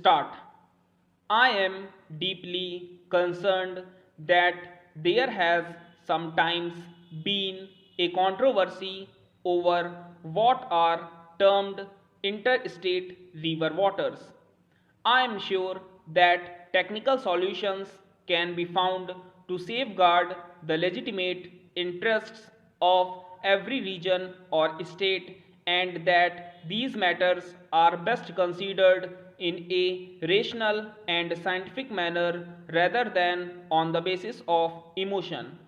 start. I am deeply concerned that there has sometimes been a controversy over what are termed interstate river waters. I am sure that technical solutions can be found to safeguard the legitimate interests of every region or state, and that these matters are best considered in a rational and scientific manner rather than on the basis of emotion.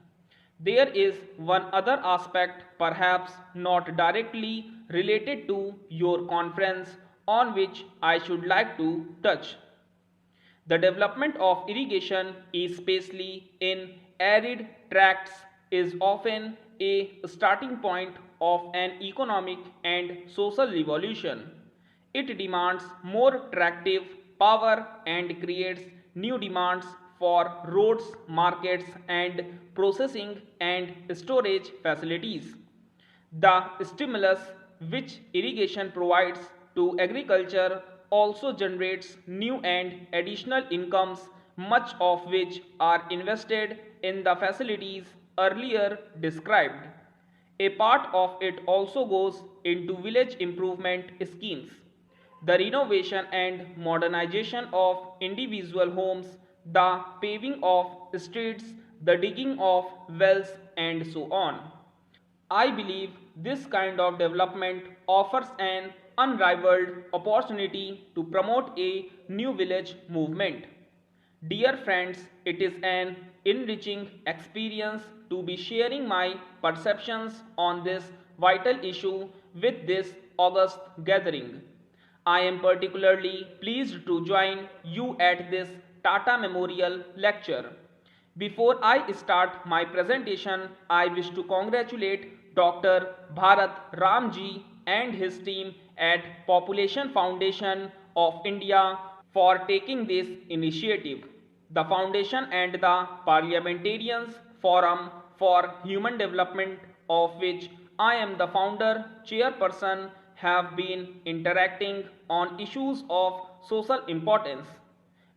There is one other aspect, perhaps not directly related to your conference, on which I should like to touch. The development of irrigation, especially in arid tracts, is often a starting point of an economic and social revolution. It demands more tractive power and creates new demands for roads, markets, and processing and storage facilities. The stimulus which irrigation provides to agriculture also generates new and additional incomes, much of which are invested in the facilities earlier described. A part of it also goes into village improvement schemes, the renovation and modernization of individual homes, the paving of streets, the digging of wells, and so on. I believe this kind of development offers an unrivaled opportunity to promote a new village movement. Dear friends, it is an enriching experience to be sharing my perceptions on this vital issue with this august gathering. I am particularly pleased to join you at this Tata Memorial Lecture. Before I start my presentation, I wish to congratulate Dr. Bharat Ramji and his team at Population Foundation of India for taking this initiative. The foundation and the Parliamentarians Forum for Human Development, of which I am the founder chairperson, have been interacting on issues of social importance.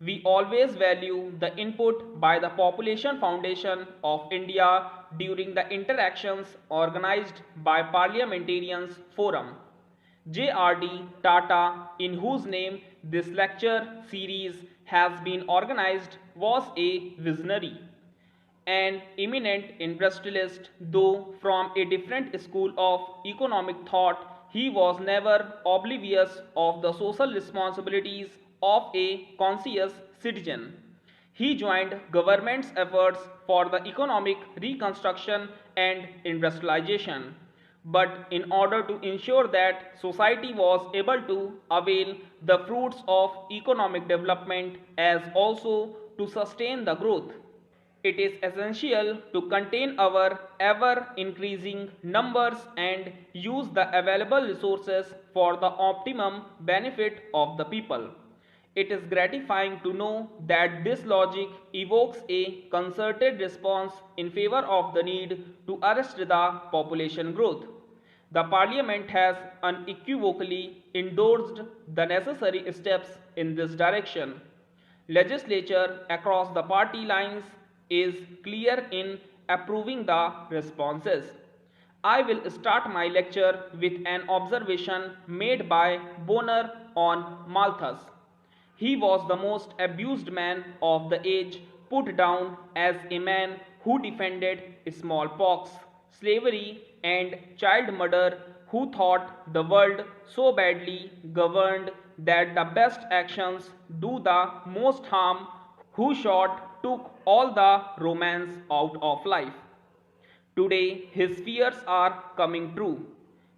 We always value the input by the Population Foundation of India during the interactions organized by Parliamentarians Forum. JRD Tata, in whose name this lecture series has been organized, was a visionary. An eminent industrialist, though from a different school of economic thought, he was never oblivious of the social responsibilities of a conscious citizen. He joined government's efforts for the economic reconstruction and industrialization. But in order to ensure that society was able to avail the fruits of economic development as also to sustain the growth, it is essential to contain our ever increasing numbers and use the available resources for the optimum benefit of the people. It is gratifying to know that this logic evokes a concerted response in favor of the need to arrest the population growth. The Parliament has unequivocally endorsed the necessary steps in this direction. Legislature across the party lines is clear in approving the responses. I will start my lecture with an observation made by Bonner on Malthus. He was the most abused man of the age, put down as a man who defended smallpox, slavery, and child murder, who thought the world so badly governed that the best actions do the most harm, who shot took all the romance out of life. Today his fears are coming true.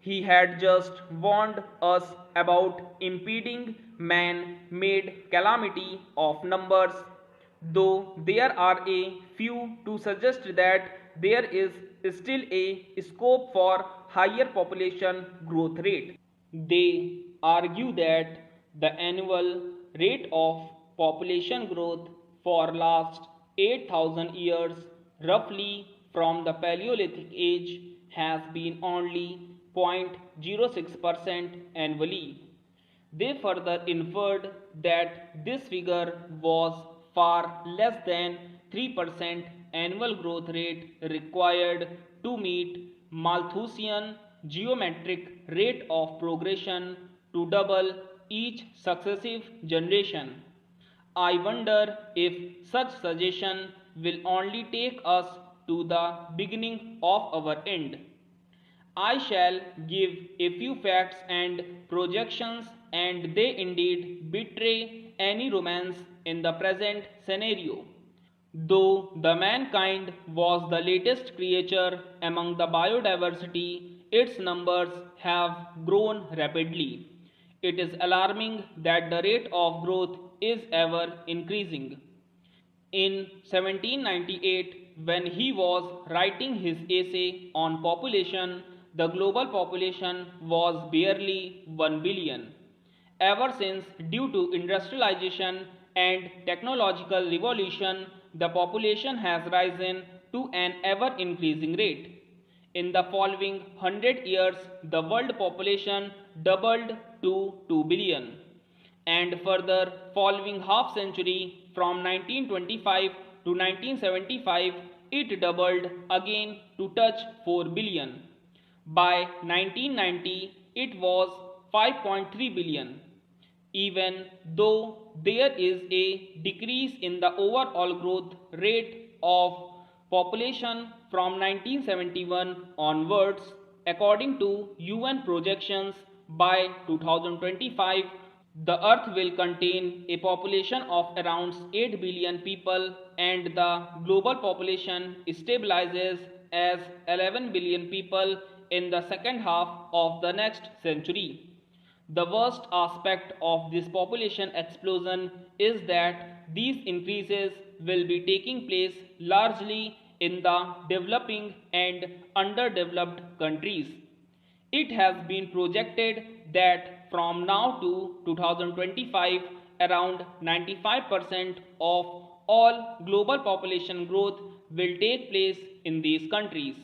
He had just warned us about impending man-made calamity of numbers, though there are a few to suggest that there is still a scope for higher population growth rate. They argue that the annual rate of population growth for last 8,000 years, roughly from the Paleolithic age, has been only 0.06% annually. They further inferred that this figure was far less than 3% annual growth rate required to meet Malthusian geometric rate of progression to double each successive generation. I wonder if such suggestion will only take us to the beginning of our end. I shall give a few facts and projections, and they indeed betray any romance in the present scenario. Though the mankind was the latest creature among the biodiversity, its numbers have grown rapidly. It is alarming that the rate of growth is ever increasing. In 1798, when he was writing his essay on population, the global population was barely 1 billion. Ever since, due to industrialization and technological revolution, the population has risen to an ever increasing rate. In the following 100 years, the world population doubled to 2 billion, and further following half century from 1925 to 1975 it doubled again to touch 4 billion. By 1990 it was 5.3 billion. Even though there is a decrease in the overall growth rate of population from 1971 onwards, according to UN projections, by 2025 the earth will contain a population of around 8 billion people and the global population stabilizes as 11 billion people in the second half of the next century. The worst aspect of this population explosion is that these increases will be taking place largely in the developing and underdeveloped countries. It has been projected that from now to 2025, around 95% of all global population growth will take place in these countries.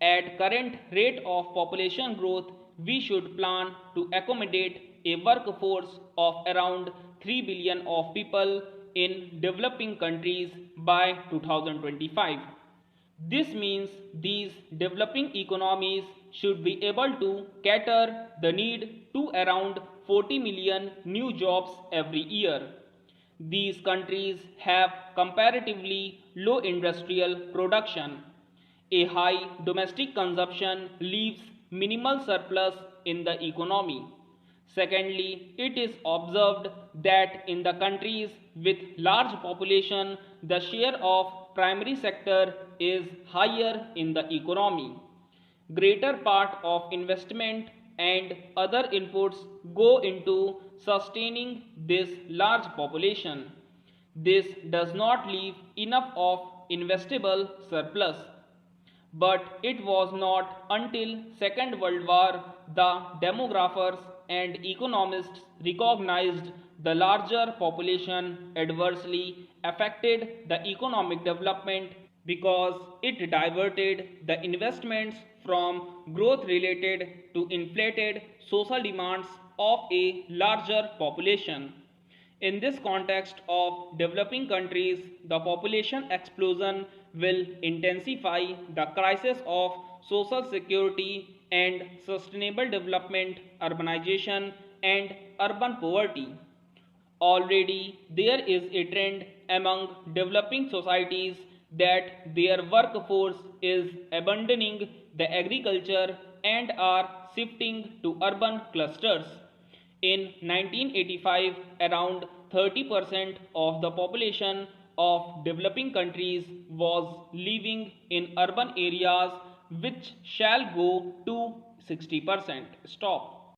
At current rate of population growth, we should plan to accommodate a workforce of around 3 billion of people in developing countries by 2025. This means these developing economies should be able to cater the need to around 40 million new jobs every year. These countries have comparatively low industrial production. A high domestic consumption leaves minimal surplus in the economy. Secondly, it is observed that in the countries with large population, the share of primary sector is higher in the economy. Greater part of investment and other inputs go into sustaining this large population. This does not leave enough of investable surplus. But it was not until Second World War the demographers and economists recognized the larger population adversely affected the economic development because it diverted the investments from growth related to inflated social demands of a larger population. In this context of developing countries, the population explosion will intensify the crisis of social security and sustainable development, urbanization, and urban poverty. Already there is a trend among developing societies that their workforce is abandoning the agriculture and are shifting to urban clusters. In 1985, around 30% of the population of developing countries was living in urban areas, which shall go to 60%. Stop.